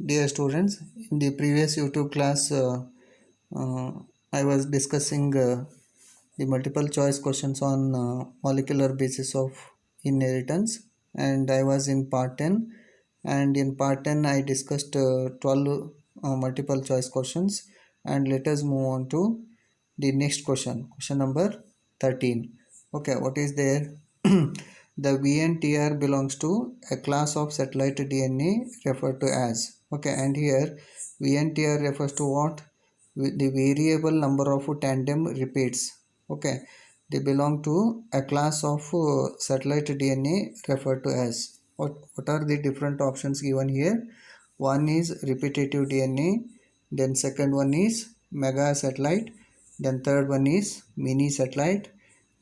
Dear students, in the previous YouTube class, uh, I was discussing the multiple choice questions on molecular basis of inheritance, and I was in part 10. And in part 10, I discussed 12 multiple choice questions. And let us move on to the next question number 13. Okay, what is there? The VNTR belongs to a class of satellite DNA referred to as. Okay, and here VNTR refers to what? The variable number of tandem repeats. Okay, they belong to a class of satellite DNA referred to as. What are the different options given here? One is repetitive DNA, then second one is mega satellite, then third one is mini satellite,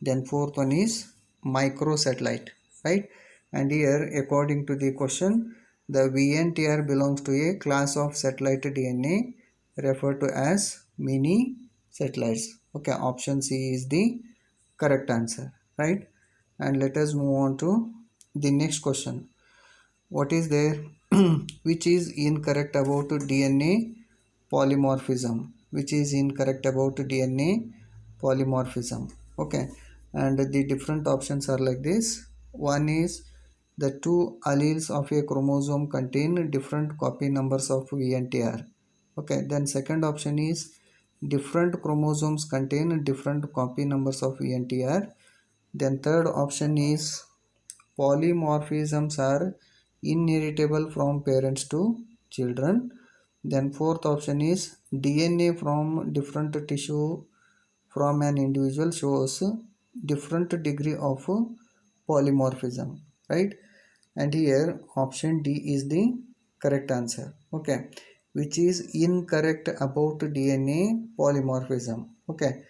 then fourth one is micro satellite, right? And here according to the question, the VNTR belongs to a class of satellite DNA referred to as mini satellites. Okay, option C is the correct answer, right? And let us move on to the next question. What is there? Which is incorrect about DNA polymorphism? Which is incorrect about DNA polymorphism? Okay, and the different options are like this. One is the two alleles of a chromosome contain different copy numbers of VNTR. Okay, then second option is different chromosomes contain different copy numbers of VNTR. Then third option is polymorphisms are inheritable from parents to children. Then fourth option is DNA from different tissue from an individual shows different degree of polymorphism, right? And here option D is the correct answer. Okay, which is incorrect about DNA polymorphism. Okay,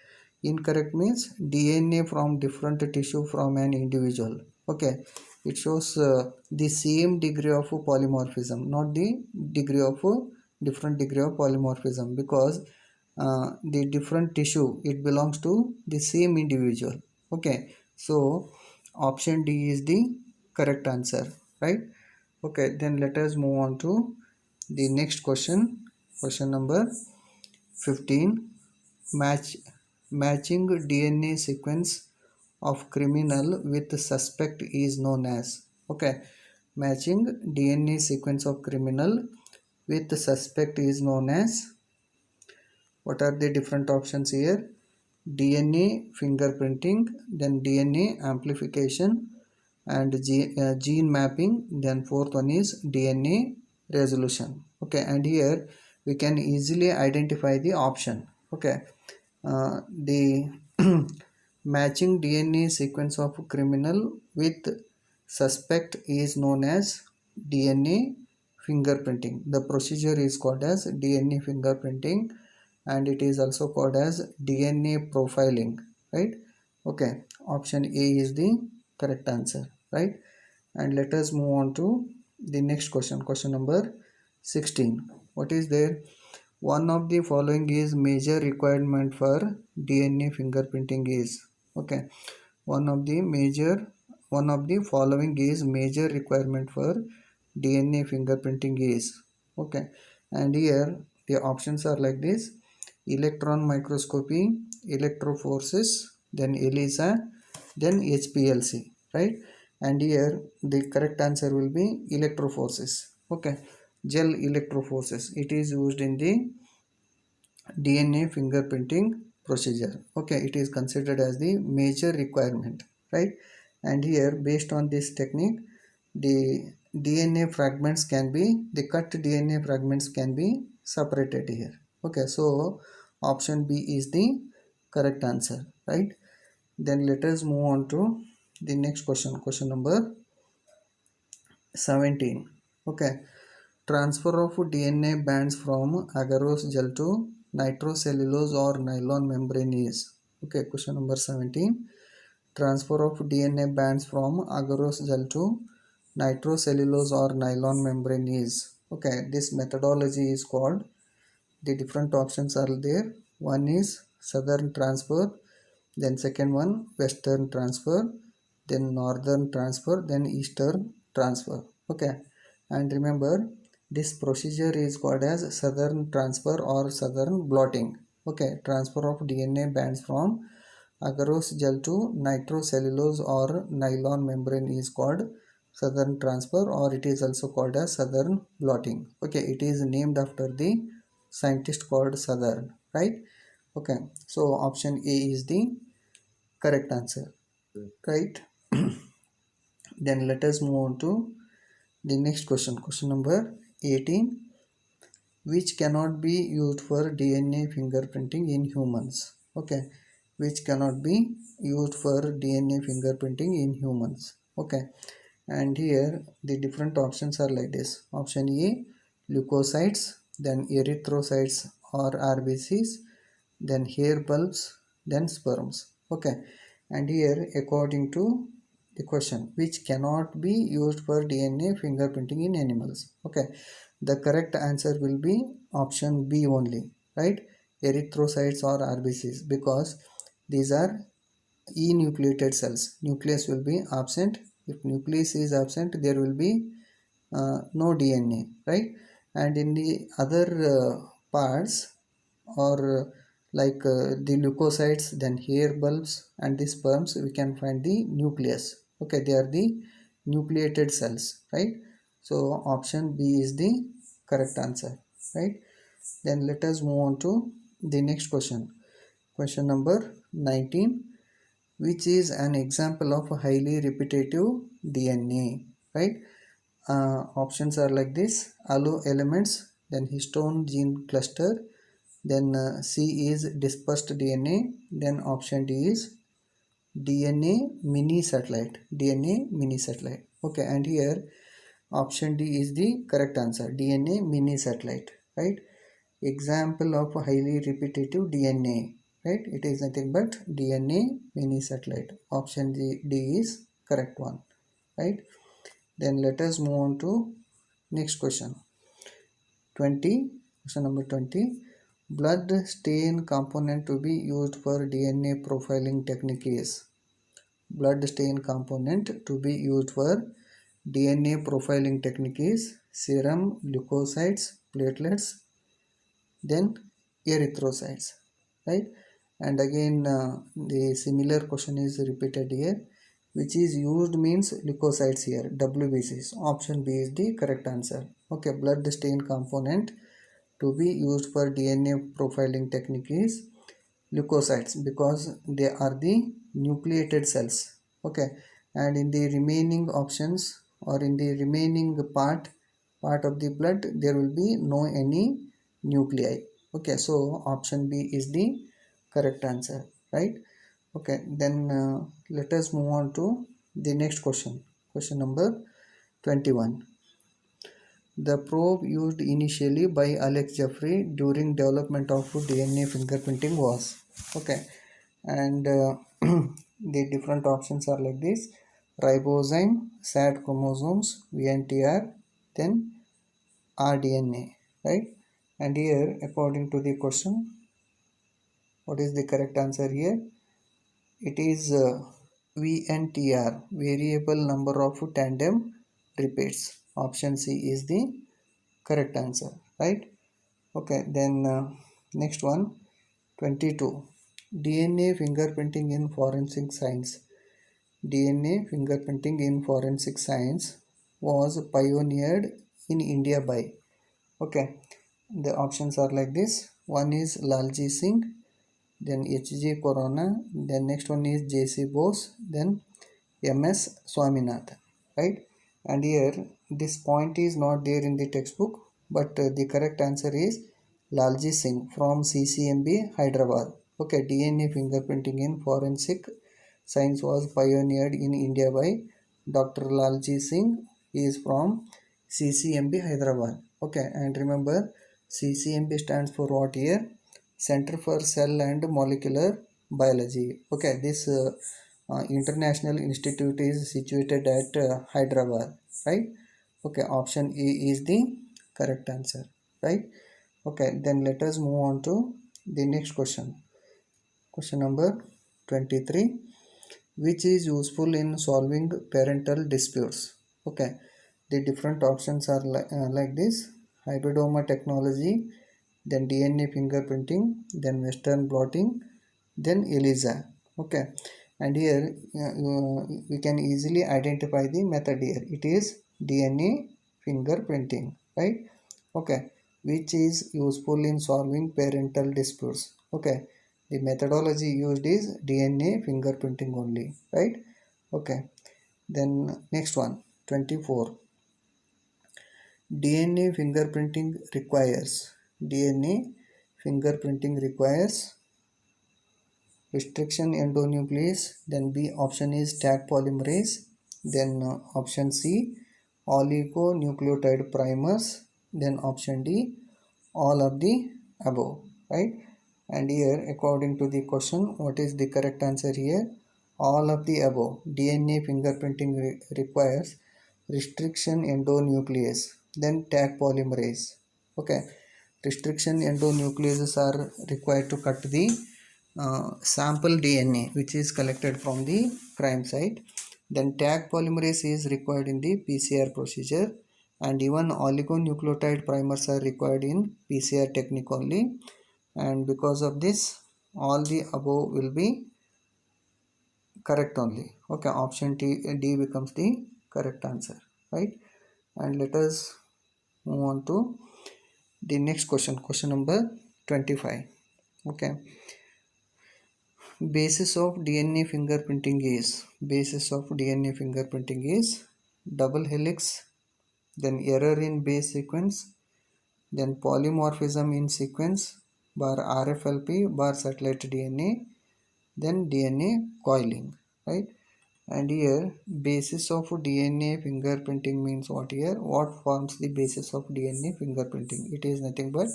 incorrect means DNA from different tissue from an individual. Okay, it shows the same degree of polymorphism, not the degree of different degree of polymorphism, because the different tissue, it belongs to the same individual. Okay, so option D is the correct answer, right? Okay, then let us move on to the next question number 15. Matching DNA sequence of criminal with suspect is known as. Okay, matching DNA sequence of criminal with suspect is known as. What are the different options here? DNA fingerprinting, then DNA amplification, and gene mapping. Then fourth one is DNA resolution. Okay, and here we can easily identify the option. Okay, the matching DNA sequence of criminal with suspect is known as DNA fingerprinting. The procedure is called as DNA fingerprinting, and it is also called as DNA profiling, right? Okay, option A is the correct answer, right? And let us move on to the next question number 16. What is there? One of the following is major requirement for DNA fingerprinting is. Okay, one of the following is major requirement for DNA fingerprinting is. Okay, and here the options are like this: electron microscopy, electrophorese, then ELISA, then HPLC, right? And here the correct answer will be electrophorese. Okay, gel electrophorese, it is used in the DNA fingerprinting procedure. Okay, it is considered as the major requirement, right? And here based on this technique, the cut DNA fragments can be separated here. Okay, so option B is the correct answer, right? Then let us move on to the next question number 17. Okay, transfer of DNA bands from agarose gel to nitrocellulose or nylon membrane is. Okay, question number 17. Transfer of DNA bands from agarose gel to nitrocellulose or nylon membrane is. Okay, this methodology is called, the different options are there. One is southern transfer, then second one western transfer, then northern transfer, then eastern transfer. Okay, and remember, This procedure is called as southern transfer or southern blotting. Okay, transfer of DNA bands from agarose gel to nitrocellulose or nylon membrane is called southern transfer, or it is also called as southern blotting. Okay, it is named after the scientist called Southern, right? Okay, so option A is the correct answer, right? Then let us move on to the next question. Question number 18, which cannot be used for DNA fingerprinting in humans. Okay, which cannot be used for DNA fingerprinting in humans. Okay, and here the different options are like this. Option A, leukocytes, then erythrocytes or RBCs, then hair bulbs, then sperms. Okay, and here according to the question, which cannot be used for DNA fingerprinting in animals. Okay, the correct answer will be option B only, right? Erythrocytes or RBCs, because these are enucleated cells. Nucleus will be absent. If nucleus is absent, there will be no DNA, right? And in the other parts, or the leukocytes, then hair bulbs and the sperms, we can find the nucleus. Okay, they are the nucleated cells, right? So option B is the correct answer, right? Then let us move on to the next question. Question number 19, which is an example of a highly repetitive DNA, right? Options are like this: allo elements, then histone gene cluster, then C is dispersed DNA, then option D is DNA mini satellite. DNA mini satellite. Okay, and here option D is the correct answer. DNA mini satellite, right? Example of highly repetitive DNA, right? It is nothing but DNA mini satellite. Option D is correct one, right? Then let us move on to next question. 20. Question number 20. Blood stain component to be used for DNA profiling technique is. Blood stain component to be used for DNA profiling technique is serum, leukocytes, platelets, then erythrocytes, right? And again the similar question is repeated here. Which is used means leukocytes here, WBCs. Option B is the correct answer. Okay, blood stain component to be used for DNA profiling technique is leukocytes, because they are the nucleated cells. Okay, and in the remaining options, or in the remaining part of the blood, there will be no any nuclei. Okay, so option B is the correct answer, right? Okay, then let us move on to the next question. Question number 21. The probe used initially by Alex Jeffrey during development of DNA fingerprinting was. Okay, and the different options are like this: ribozyme, SAD chromosomes, VNTR, then rDNA, right? And here, according to the question, what is the correct answer here? It is VNTR, variable number of tandem repeats. Option C is the correct answer, right? Okay, then next one, 22. DNA fingerprinting in forensic science. DNA fingerprinting in forensic science was pioneered in India by. Okay, the options are like this. One is Lalji Singh, then H.G. Corona, then next one is J.C. Bose, then M.S. Swaminathan, right? And here this point is not there in the textbook, but the correct answer is Lalji Singh from CCMB Hyderabad. Okay, DNA fingerprinting in forensic science was pioneered in India by Dr. Lalji Singh. He is from CCMB Hyderabad. Okay, and remember CCMB stands for what here? Center for Cell and Molecular Biology. Okay, this international institute is situated at Hyderabad, right? Okay, option A is the correct answer, right? Okay, then let us move on to the next question. Question number 23, which is useful in solving parental disputes. Okay, the different options are like this: hybridoma technology, then DNA fingerprinting, then Western blotting, then ELISA. Okay, and here we can easily identify the method here. It is DNA fingerprinting, right? Okay, which is useful in solving parental disputes. Okay, the methodology used is DNA fingerprinting only, right? Okay, then next one, 24. DNA fingerprinting requires DNA fingerprinting requires restriction endonuclease, then B option is tag polymerase, then option C oligonucleotide primers, then option D all of the above, right? And here according to the question, what is the correct answer here? All of the above. DNA fingerprinting requires restriction endonuclease, then tag polymerase. Okay, restriction endonucleases are required to cut the sample DNA which is collected from the crime site. Then tag polymerase is required in the PCR procedure, and even oligonucleotide primers are required in PCR technique only. And because of this, all the above will be correct only. Okay, option D becomes the correct answer, right? And let us move on to the next question, question number 25. Okay, basis of DNA fingerprinting is double helix, then error in base sequence, then polymorphism in sequence, bar RFLP, bar satellite DNA, then DNA coiling, right? And here basis of DNA fingerprinting means what? Here what forms the basis of DNA fingerprinting? It is nothing but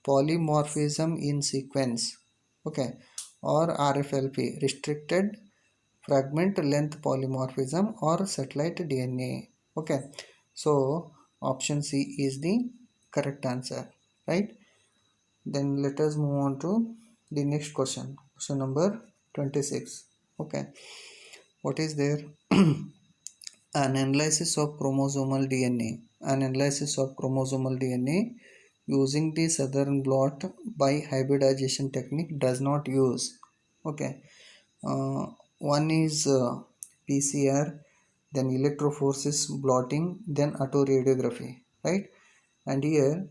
polymorphism in sequence, okay, or RFLP, restricted fragment length polymorphism, or satellite DNA. Okay, so option C is the correct answer, right? Then let us move on to the next question, question number 26. Okay, what is there? An analysis of chromosomal DNA. An analysis of chromosomal DNA using the southern blot by hybridization technique does not use. Okay, one is PCR, then electrophoresis blotting, then autoradiography, right? And here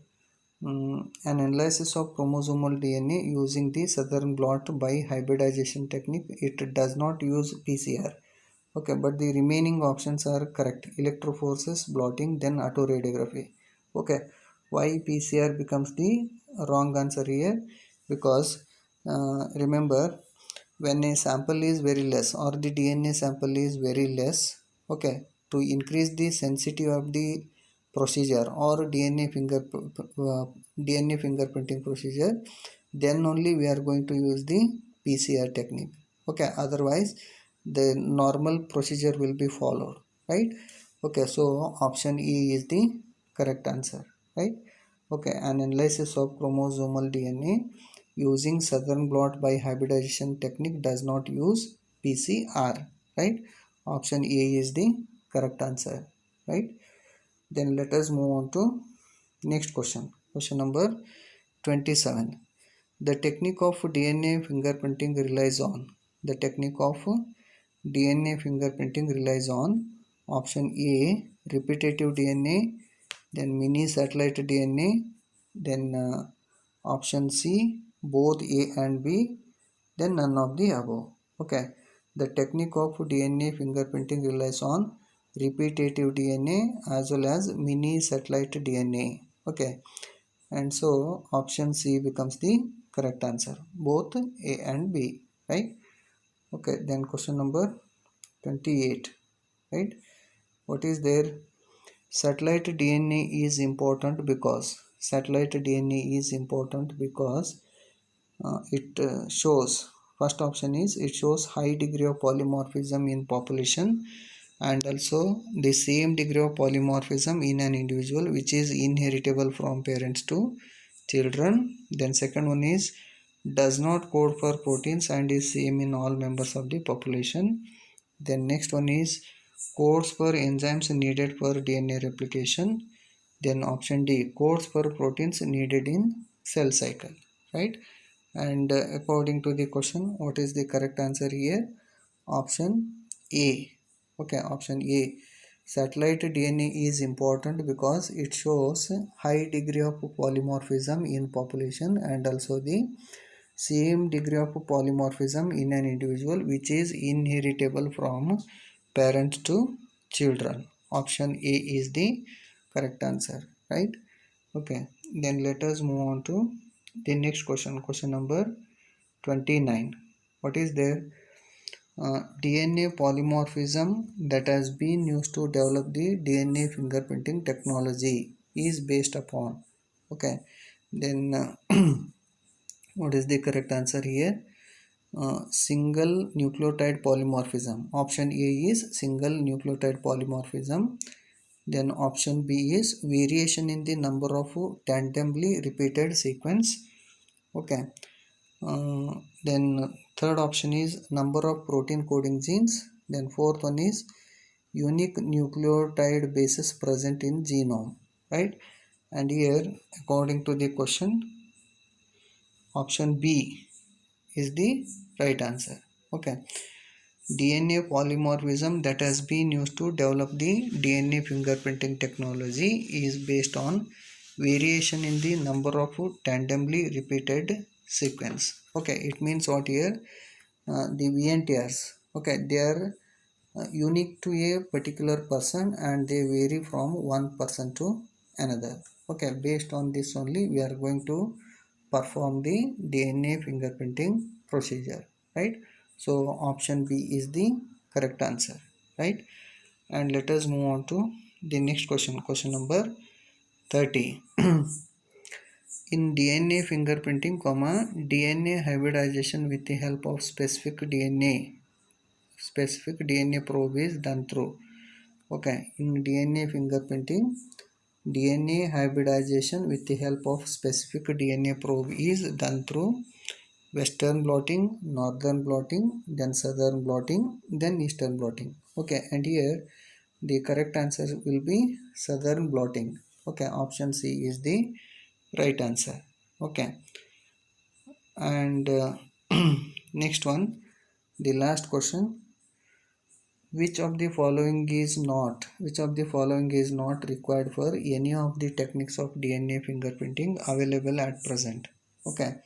an analysis of chromosomal DNA using the southern blot by hybridization technique, it does not use PCR. Okay, but the remaining options are correct: electrophoresis blotting, then autoradiography. Okay, why PCR becomes the wrong answer here? Because remember, when a sample is very less or the DNA sample is very less, okay, to increase the sensitivity of the procedure or DNA fingerprinting procedure, then only we are going to use the PCR technique. Okay, otherwise the normal procedure will be followed, right? Okay, so option E is the correct answer, right? Okay, an analysis of chromosomal DNA using southern blot by hybridization technique does not use PCR, right? Option A is the correct answer, right? Then let us move on to next question, question number 27. The technique of DNA fingerprinting relies on. The technique of DNA fingerprinting relies on option A, repetitive DNA, then mini satellite DNA, then option C, both A and B, then none of the above. Okay, the technique of DNA fingerprinting relies on repetitive DNA as well as mini satellite DNA. Okay, and so option C becomes the correct answer, both A and B, right? Okay, then question number 28, right? What is there? Satellite DNA is important because it shows, first option is it shows high degree of polymorphism in population, and also the same degree of polymorphism in an individual which is inheritable from parents to children. Then second one is does not code for proteins and is same in all members of the population. Then next one is codes for enzymes needed for DNA replication. Then option D, codes for proteins needed in cell cycle, right? And according to the question, what is the correct answer here? Option A. Okay, option A. Satellite DNA is important because it shows high degree of polymorphism in population and also the same degree of polymorphism in an individual, which is inheritable from parents to children. Option A is the correct answer, right? Okay, then let us move on to the next question. Question number 29. What is there? DNA polymorphism that has been used to develop the DNA fingerprinting technology is based upon. Okay, then what is the correct answer here? Single nucleotide polymorphism. Option A is single nucleotide polymorphism. Then option B is variation in the number of tandemly repeated sequence. Okay. Then third option is number of protein coding genes. Then fourth one is unique nucleotide bases present in genome, right? And here, according to the question, option B is the right answer. Okay. DNA polymorphism that has been used to develop the DNA fingerprinting technology is based on variation in the number of tandemly repeated sequence. Okay, it means what here? The VNTRs. Okay, they are unique to a particular person and they vary from one person to another. Okay, based on this only we are going to perform the DNA fingerprinting procedure, right? So option B is the correct answer, right? And let us move on to the next question. Question number 30. In DNA fingerprinting, DNA hybridization with the help of specific DNA probe is done through. Okay, in DNA fingerprinting, DNA hybridization with the help of specific DNA probe is done through western blotting, northern blotting, then southern blotting, then eastern blotting. Okay, and here the correct answer will be southern blotting. Okay, option C is the right answer. Okay, and next one, the last question. Which of the following is not required for any of the techniques of DNA fingerprinting available at present? Okay,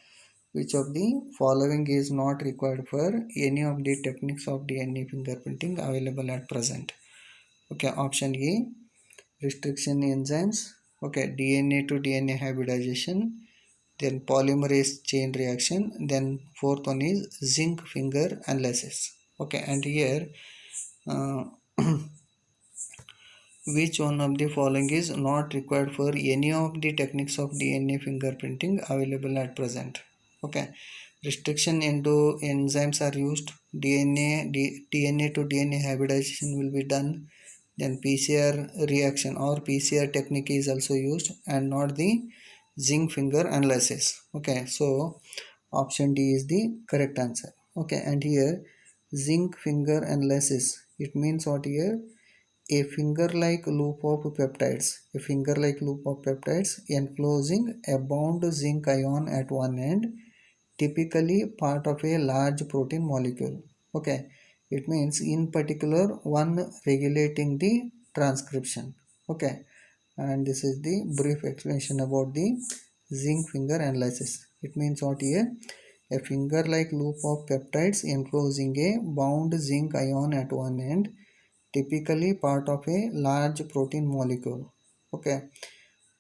which of the following is not required for any of the techniques of DNA fingerprinting available at present? Okay, option A, restriction enzymes. Okay, DNA to DNA hybridization, then polymerase chain reaction, then fourth one is zinc finger analysis. Okay, and here uh, which one of the following is not required for any of the techniques of DNA fingerprinting available at present? Okay, restriction into enzymes are used, DNA to DNA hybridization will be done, then PCR reaction or PCR technique is also used and not the zinc finger analysis. Okay, so option D is the correct answer. Okay, and here zinc finger analysis, it means what here? A finger-like loop of peptides enclosing a bound zinc ion at one end, typically part of a large protein molecule. Okay, it means in particular one regulating the transcription. Okay, and this is the brief explanation about the zinc finger analysis. It means what here? A finger-like loop of peptides enclosing a bound zinc ion at one end, typically part of a large protein molecule. Okay,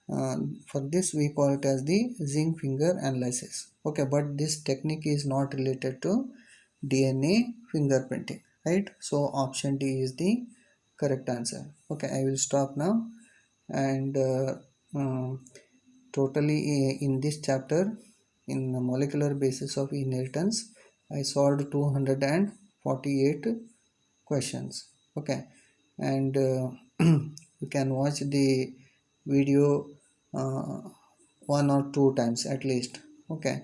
for this we call it as the zinc finger analysis. Okay, but this technique is not related to DNA fingerprinting, right? So option D is the correct answer. Okay, I will stop now. And totally in this chapter, in the molecular basis of inheritance, I solved 248 questions. Okay, and you can watch the video uh, one or two times at least. Okay,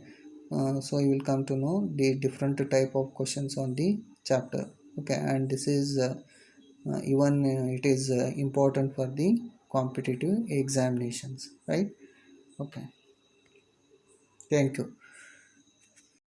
so you will come to know the different type of questions on the chapter. Okay, and this is even it is important for the competitive examinations, right? Okay, thank you.